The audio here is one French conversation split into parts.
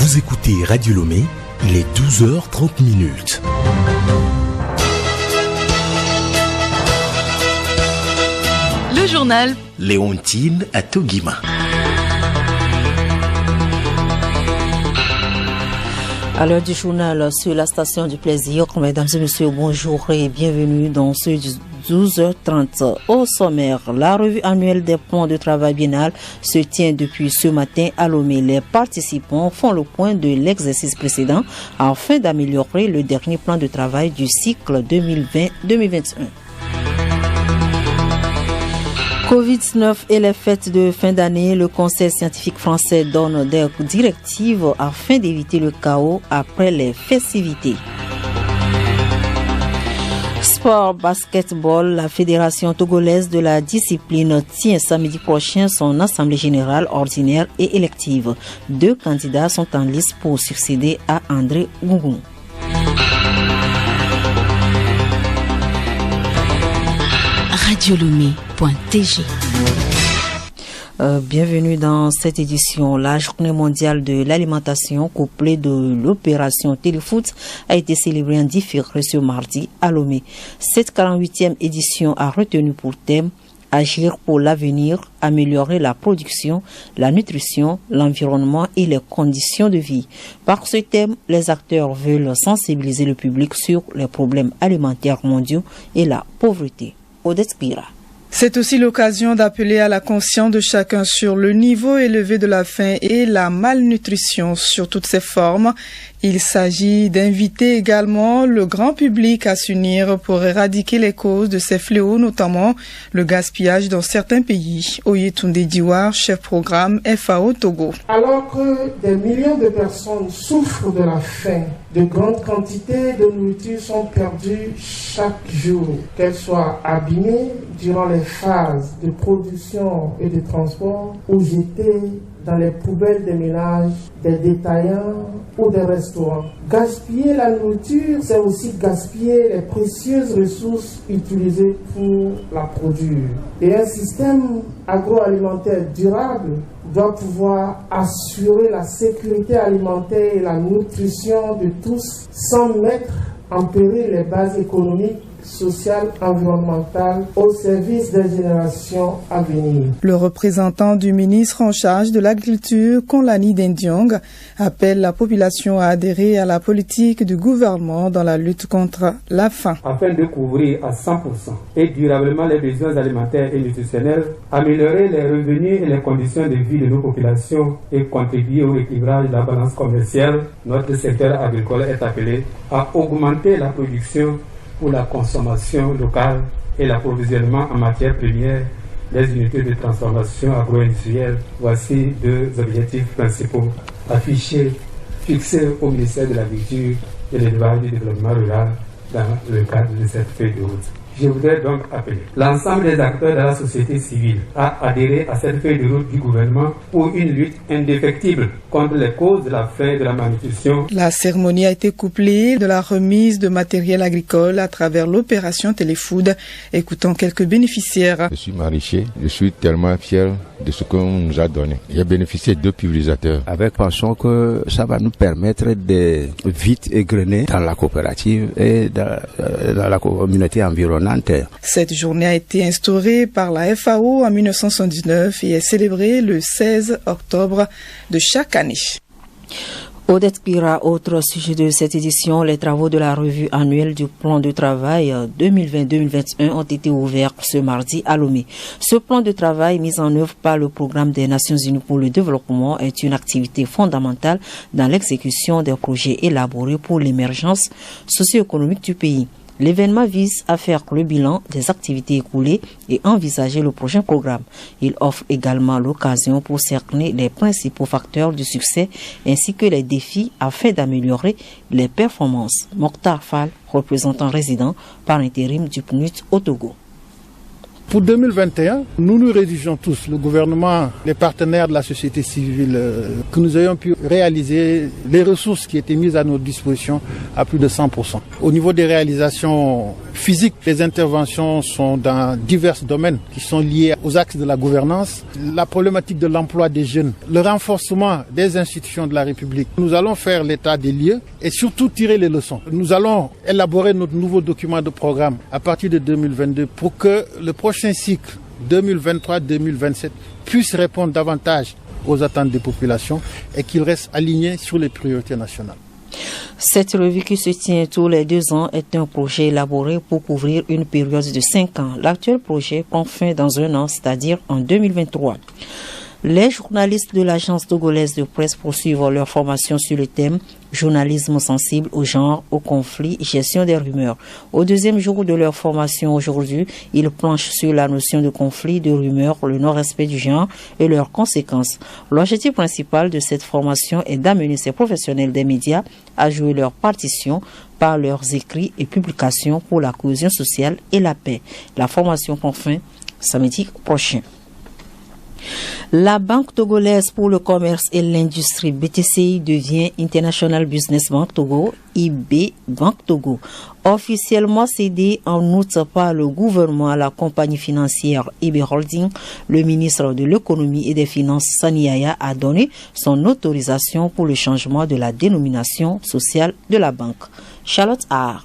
Vous écoutez Radio Lomé, il est 12h30. Le journal Léontine Atogima. À l'heure du journal sur la station du plaisir, mesdames et messieurs, bonjour et bienvenue dans ce 12h30. Au sommaire, la revue annuelle des plans de travail biennal se tient depuis ce matin à Lomé. Les participants font le point de l'exercice précédent afin d'améliorer le dernier plan de travail du cycle 2020-2021. Covid-19 et les fêtes de fin d'année, le Conseil scientifique français donne des directives afin d'éviter le chaos après les festivités. Sport basketball, la Fédération togolaise de la discipline tient samedi prochain son assemblée générale ordinaire et élective. 2 candidats sont en lice pour succéder à André Gougou. radiolomé.tg. Bienvenue dans cette édition. La journée mondiale de l'alimentation couplée de l'opération Téléfoot a été célébrée en différé ce mardi à Lomé. Cette 48e édition a retenu pour thème agir pour l'avenir, améliorer la production, la nutrition, l'environnement et les conditions de vie. Par ce thème, les acteurs veulent sensibiliser le public sur les problèmes alimentaires mondiaux et la pauvreté. Odette Pira. C'est aussi l'occasion d'appeler à la conscience de chacun sur le niveau élevé de la faim et la malnutrition sur toutes ses formes. Il s'agit d'inviter également le grand public à s'unir pour éradiquer les causes de ces fléaux, notamment le gaspillage dans certains pays. Oyetunde Diwar, chef programme FAO Togo. Alors que des millions de personnes souffrent de la faim, de grandes quantités de nourriture sont perdues chaque jour, qu'elles soient abîmées durant les phases de production et de transport ou jetées dans les poubelles des ménages, des détaillants ou des restaurants. Gaspiller la nourriture, c'est aussi gaspiller les précieuses ressources utilisées pour la produire. Et un système agroalimentaire durable doit pouvoir assurer la sécurité alimentaire et la nutrition de tous sans mettre en péril les bases économiques, sociales, environnementales au service des générations à venir. Le représentant du ministre en charge de l'agriculture, Konlani Dendiong, appelle la population à adhérer à la politique du gouvernement dans la lutte contre la faim. Afin de couvrir à 100% et durablement les besoins alimentaires et nutritionnels, améliorer les revenus et les conditions de vie de nos populations et contribuer au rééquilibrage de la balance commerciale, notre secteur agricole est appelé à augmenter la production pour la consommation locale et l'approvisionnement en matières premières des unités de transformation agro-industrielle. Voici 2 objectifs principaux affichés, fixés au ministère de l'Agriculture et de l'Élevage et du Développement rural dans le cadre de cette feuille de route. Je voudrais donc appeler l'ensemble des acteurs de la société civile à adhérer à cette feuille de route du gouvernement pour une lutte indéfectible contre les causes de la faim et de la malnutrition. La cérémonie a été couplée de la remise de matériel agricole à travers l'opération Téléfood. Écoutons quelques bénéficiaires. Je suis maraîcher, je suis tellement fier de ce qu'on nous a donné. J'ai bénéficié de 2 pulvérisateurs. Avec pensons que ça va nous permettre de vite égrener dans la coopérative et dans la communauté environnante. Cette journée a été instaurée par la FAO en 1979 et est célébrée le 16 octobre de chaque année. Odette Pira, autre sujet de cette édition, les travaux de la revue annuelle du plan de travail 2020-2021 ont été ouverts ce mardi à Lomé. Ce plan de travail mis en œuvre par le programme des Nations Unies pour le développement est une activité fondamentale dans l'exécution des projets élaborés pour l'émergence socio-économique du pays. L'événement vise à faire le bilan des activités écoulées et envisager le prochain programme. Il offre également l'occasion pour cerner les principaux facteurs du succès ainsi que les défis afin d'améliorer les performances. Mokhtar Fall, représentant résident par intérim du PNUD au Togo. Pour 2021, nous nous réjouissons tous, le gouvernement, les partenaires de la société civile, que nous ayons pu réaliser les ressources qui étaient mises à notre disposition à plus de 100%. Au niveau des réalisations physique. Les interventions sont dans divers domaines qui sont liés aux axes de la gouvernance, la problématique de l'emploi des jeunes, le renforcement des institutions de la République. Nous allons faire l'état des lieux et surtout tirer les leçons. Nous allons élaborer notre nouveau document de programme à partir de 2022 pour que le prochain cycle 2023-2027 puisse répondre davantage aux attentes des populations et qu'il reste aligné sur les priorités nationales. Cette revue qui se tient tous les 2 ans est un projet élaboré pour couvrir une période de 5 ans. L'actuel projet prend fin dans 1 an, c'est-à-dire en 2023. Les journalistes de l'agence togolaise de presse poursuivent leur formation sur le thème journalisme sensible au genre, au conflit, gestion des rumeurs. Au 2e jour de leur formation aujourd'hui, ils planchent sur la notion de conflit, de rumeurs, le non-respect du genre et leurs conséquences. L'objectif principal de cette formation est d'amener ces professionnels des médias à jouer leur partition par leurs écrits et publications pour la cohésion sociale et la paix. La formation prend fin samedi prochain. La Banque togolaise pour le commerce et l'industrie BTCI devient International Business Bank Togo, IB Bank Togo. Officiellement cédée en août par le gouvernement à la compagnie financière IB Holding, le ministre de l'économie et des finances Sani Yaya a donné son autorisation pour le changement de la dénomination sociale de la banque. Charlotte Haar.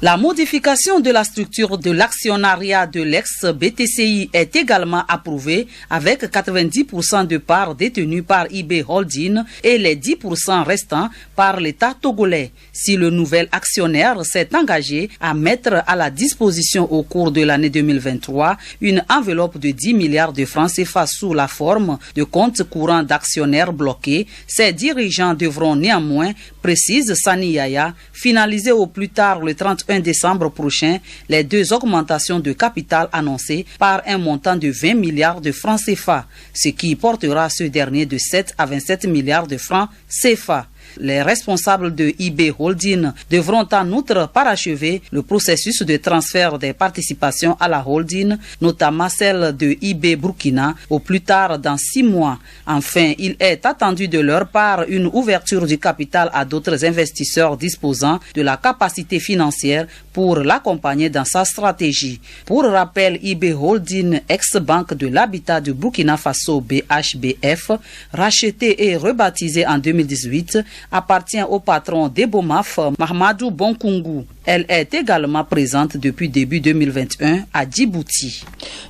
La modification de la structure de l'actionnariat de l'ex-BTCI est également approuvée avec 90% de parts détenues par IB Holding et les 10% restants par l'État togolais. Si le nouvel actionnaire s'est engagé à mettre à la disposition au cours de l'année 2023 une enveloppe de 10 milliards de francs CFA sous la forme de comptes courants d'actionnaires bloqués, ses dirigeants devront néanmoins, précise Sani Yaya, finaliser au plus tard le 31 décembre prochain les 2 augmentations de capital annoncées par un montant de 20 milliards de francs CFA, ce qui portera ce dernier de 7 à 27 milliards de francs CFA. Les responsables de IB Holding devront en outre parachever le processus de transfert des participations à la holding, notamment celle de IB Burkina, au plus tard dans 6 mois. Enfin, il est attendu de leur part une ouverture du capital à d'autres investisseurs disposant de la capacité financière pour l'accompagner dans sa stratégie. Pour rappel, IB Holding, ex-banque de l'habitat de Burkina Faso BHBF, rachetée et rebaptisée en 2018, appartient au patron d'Ebomaf, Mahamadou Bonkungu. Elle est également présente depuis début 2021 à Djibouti.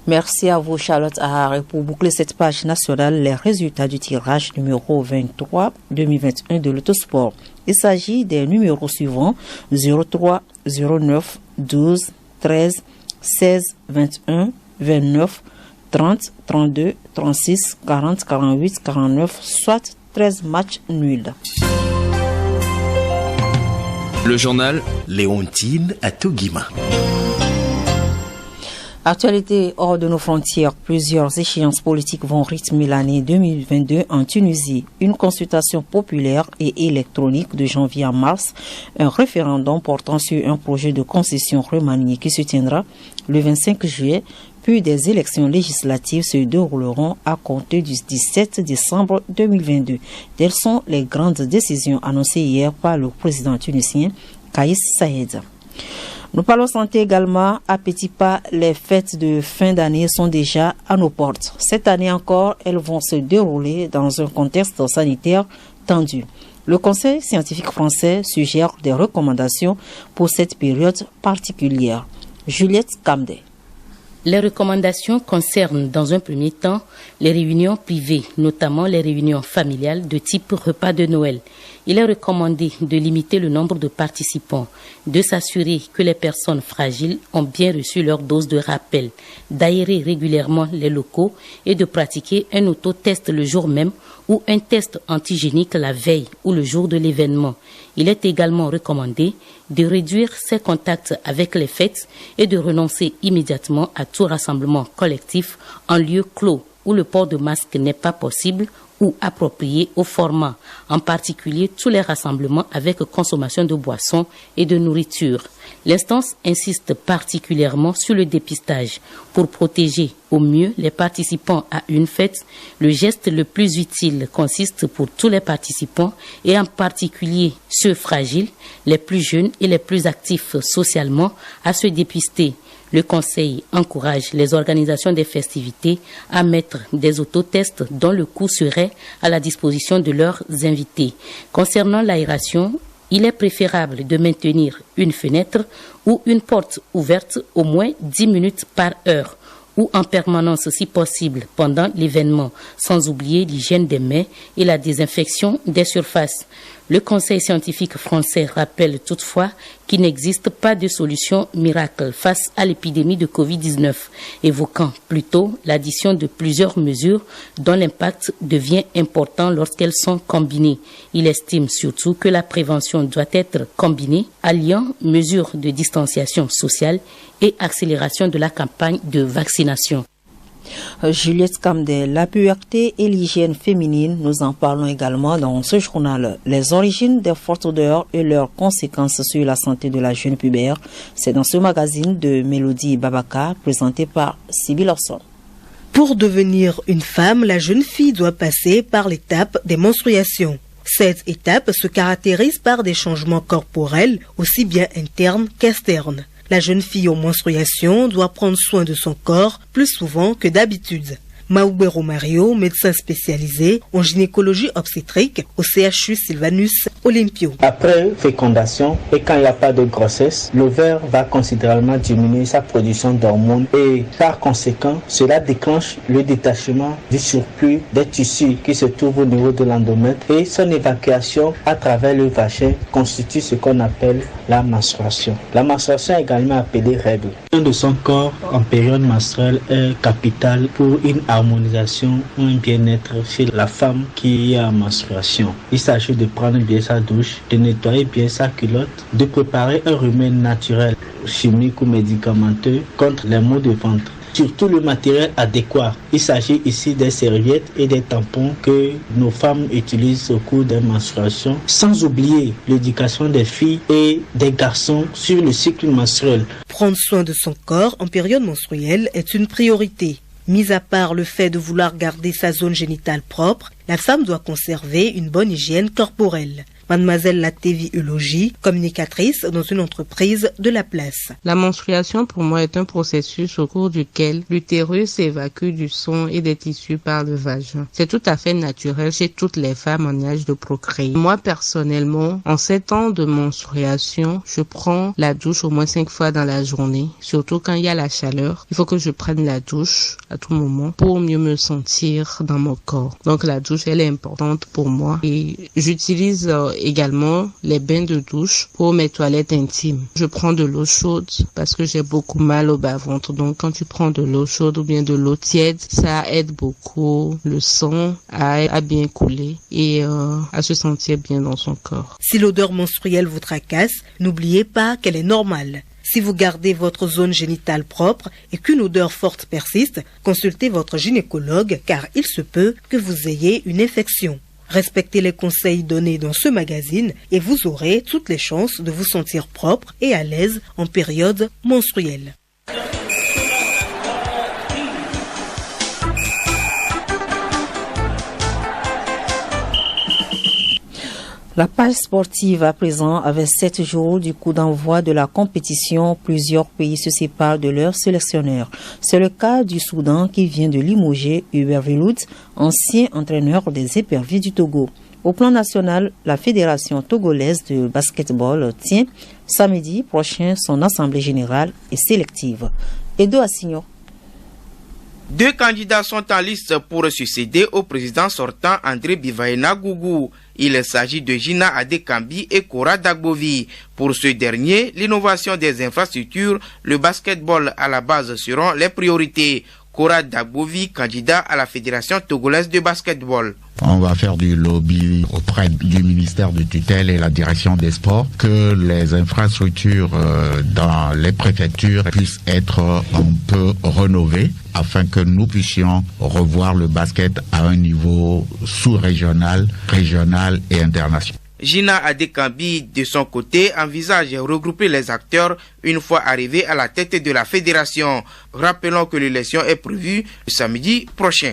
Merci à vous Charlotte Ahar. Et pour boucler cette page nationale, les résultats du tirage numéro 23-2021 de l'Autosport. Il s'agit des numéros suivants 03, 09, 12, 13, 16, 21, 29, 30, 32, 36, 40, 48, 49, soit 13 matchs nuls. Le journal Léontine à Togima. Actualité hors de nos frontières, plusieurs échéances politiques vont rythmer l'année 2022 en Tunisie. Une consultation populaire et électronique de janvier à mars, un référendum portant sur un projet de concession remanié qui se tiendra le 25 juillet, puis des élections législatives se dérouleront à compter du 17 décembre 2022. Telles sont les grandes décisions annoncées hier par le président tunisien Kais Saied. Nous parlons santé également. À petits pas, les fêtes de fin d'année sont déjà à nos portes. Cette année encore, elles vont se dérouler dans un contexte sanitaire tendu. Le Conseil scientifique français suggère des recommandations pour cette période particulière. Juliette Kamde. Les recommandations concernent dans un premier temps les réunions privées, notamment les réunions familiales de type repas de Noël. Il est recommandé de limiter le nombre de participants, de s'assurer que les personnes fragiles ont bien reçu leur dose de rappel, d'aérer régulièrement les locaux et de pratiquer un autotest le jour même ou un test antigénique la veille ou le jour de l'événement. Il est également recommandé de réduire ses contacts avec les fêtes et de renoncer immédiatement à tout rassemblement collectif en lieu clos où le port de masque n'est pas possible ou approprié au format, en particulier tous les rassemblements avec consommation de boissons et de nourriture. L'instance insiste particulièrement sur le dépistage. Pour protéger au mieux les participants à une fête, le geste le plus utile consiste pour tous les participants et en particulier ceux fragiles, les plus jeunes et les plus actifs socialement à se dépister. Le Conseil encourage les organisations des festivités à mettre des autotests dont le coût serait à la disposition de leurs invités. Concernant l'aération, il est préférable de maintenir une fenêtre ou une porte ouverte au moins 10 minutes par heure ou en permanence si possible pendant l'événement, sans oublier l'hygiène des mains et la désinfection des surfaces. Le Conseil scientifique français rappelle toutefois qu'il n'existe pas de solution miracle face à l'épidémie de Covid-19, évoquant plutôt l'addition de plusieurs mesures dont l'impact devient important lorsqu'elles sont combinées. Il estime surtout que la prévention doit être combinée, alliant mesures de distanciation sociale et accélération de la campagne de vaccination. Juliette Camdel, la pureté et l'hygiène féminine, nous en parlons également dans ce journal. Les origines des fortes odeurs et leurs conséquences sur la santé de la jeune pubère, c'est dans ce magazine de Mélodie Babaka, présenté par Sybille Orson. Pour devenir une femme, la jeune fille doit passer par l'étape des menstruations. Cette étape se caractérise par des changements corporels, aussi bien internes qu'externes. La jeune fille aux menstruations doit prendre soin de son corps plus souvent que d'habitude. Maoubero Mario, médecin spécialisé en gynécologie obstétrique au CHU Sylvanus Olympio. Après fécondation et quand il n'y a pas de grossesse, l'ovaire va considérablement diminuer sa production d'hormones et par conséquent, cela déclenche le détachement du surplus des tissus qui se trouvent au niveau de l'endomètre et son évacuation à travers le vagin constitue ce qu'on appelle la menstruation. La menstruation est également appelée règle. De son corps en période menstruelle est capital pour une harmonisation ou un bien-être chez la femme qui est en menstruation. Il s'agit de prendre bien sa douche, de nettoyer bien sa culotte, de préparer un remède naturel, chimique ou médicamenteux contre les maux de ventre. Surtout le matériel adéquat. Il s'agit ici des serviettes et des tampons que nos femmes utilisent au cours des menstruations, sans oublier l'éducation des filles et des garçons sur le cycle menstruel. Prendre soin de son corps en période menstruelle est une priorité. Mis à part le fait de vouloir garder sa zone génitale propre, la femme doit conserver une bonne hygiène corporelle. Mademoiselle Latévi Eulogie, communicatrice dans une entreprise de la place. La menstruation pour moi est un processus au cours duquel l'utérus évacue du sang et des tissus par le vagin. C'est tout à fait naturel chez toutes les femmes en âge de procréer. Moi personnellement, en 7 ans de menstruation, je prends la douche au moins 5 fois dans la journée, surtout quand il y a la chaleur. Il faut que je prenne la douche à tout moment pour mieux me sentir dans mon corps. Donc la douche, elle est importante pour moi et j'utilise également les bains de douche pour mes toilettes intimes. Je prends de l'eau chaude parce que j'ai beaucoup mal au bas-ventre. Donc quand tu prends de l'eau chaude ou bien de l'eau tiède, ça aide beaucoup le sang à bien couler et à se sentir bien dans son corps. Si l'odeur menstruelle vous tracasse, n'oubliez pas qu'elle est normale. Si vous gardez votre zone génitale propre et qu'une odeur forte persiste, consultez votre gynécologue car il se peut que vous ayez une infection. Respectez les conseils donnés dans ce magazine et vous aurez toutes les chances de vous sentir propre et à l'aise en période menstruelle. La page sportive à présent, avec 7 jours du coup d'envoi de la compétition, plusieurs pays se séparent de leurs sélectionneurs. C'est le cas du Soudan qui vient de limoger Hubert Veloud, ancien entraîneur des Éperviers du Togo. Au plan national, la Fédération togolaise de basketball tient samedi prochain son assemblée générale et sélective. Edo Assignon. 2 candidats sont en liste pour succéder au président sortant André Bivaïna Gougou. Il s'agit de Gina Adekambi et Kora Dagbovi. Pour ce dernier, l'innovation des infrastructures, le basketball à la base seront les priorités. Kora Dagbovi, candidat à la Fédération togolaise de basketball. On va faire du lobby auprès du ministère de tutelle et la direction des sports que les infrastructures dans les préfectures puissent être un peu rénovées afin que nous puissions revoir le basket à un niveau sous-régional, régional et international. Gina Adekambi, de son côté, envisage de regrouper les acteurs une fois arrivé à la tête de la fédération. Rappelons que l'élection est prévue le samedi prochain.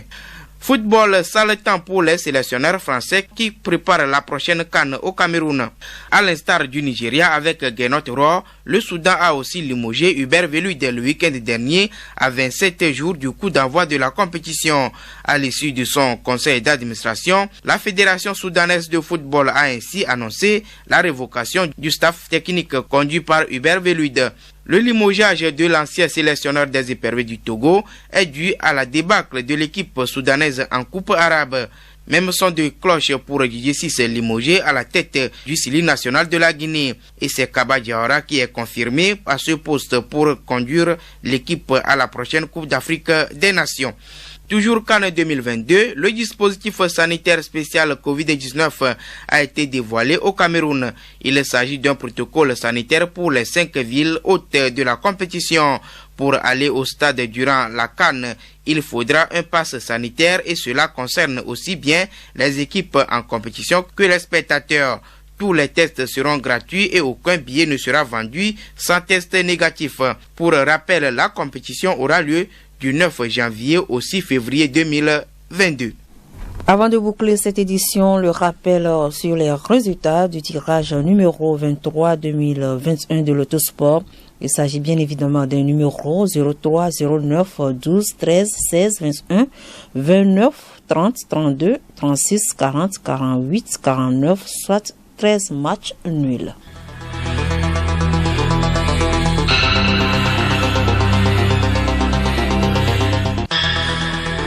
Football, sale temps pour les sélectionneurs français qui préparent la prochaine CAN au Cameroun. À l'instar du Nigeria avec Gernot Rohr, le Soudan a aussi limogé Hubert Velud le week-end dernier à 27 jours du coup d'envoi de la compétition. À l'issue de son conseil d'administration, la Fédération soudanaise de football a ainsi annoncé la révocation du staff technique conduit par Hubert Velud. Le limogeage de l'ancien sélectionneur des éperviers du Togo est dû à la débâcle de l'équipe soudanaise en Coupe arabe. Même son de cloche pour Didier Cissé limogé à la tête du CILI national de la Guinée. Et c'est Kaba Diawara qui est confirmé à ce poste pour conduire l'équipe à la prochaine Coupe d'Afrique des Nations. Toujours qu'en 2022, le dispositif sanitaire spécial Covid-19 a été dévoilé au Cameroun. Il s'agit d'un protocole sanitaire pour les 5 villes hôtes de la compétition. Pour aller au stade durant la CAN, il faudra un pass sanitaire et cela concerne aussi bien les équipes en compétition que les spectateurs. Tous les tests seront gratuits et aucun billet ne sera vendu sans test négatif. Pour rappel, la compétition aura lieu du 9 janvier au 6 février 2022. Avant de boucler cette édition, le rappel sur les résultats du tirage numéro 23 2021 de l'Autosport. Il s'agit bien évidemment d'un numéro 03 09 12 13 16 21 29 30 32 36 40 48 49 soit 13 matchs nuls.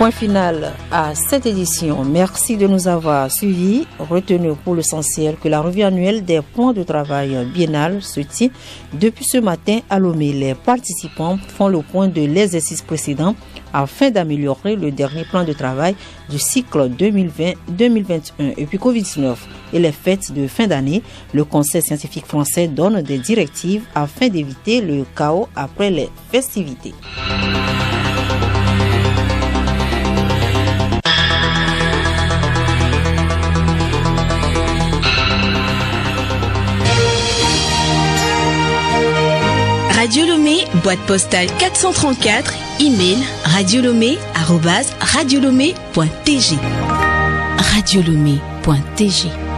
Point final à cette édition. Merci de nous avoir suivis. Retenez pour l'essentiel que la revue annuelle des points de travail biennal se tient depuis ce matin à Lomé. Les participants font le point de l'exercice précédent afin d'améliorer le dernier plan de travail du cycle 2020-2021. Et puis Covid-19 et les fêtes de fin d'année, le Conseil scientifique français donne des directives afin d'éviter le chaos après les festivités. Radio Lomé, boîte postale 434, email radiolomé@radiolomé.tg. Radiolomé.tg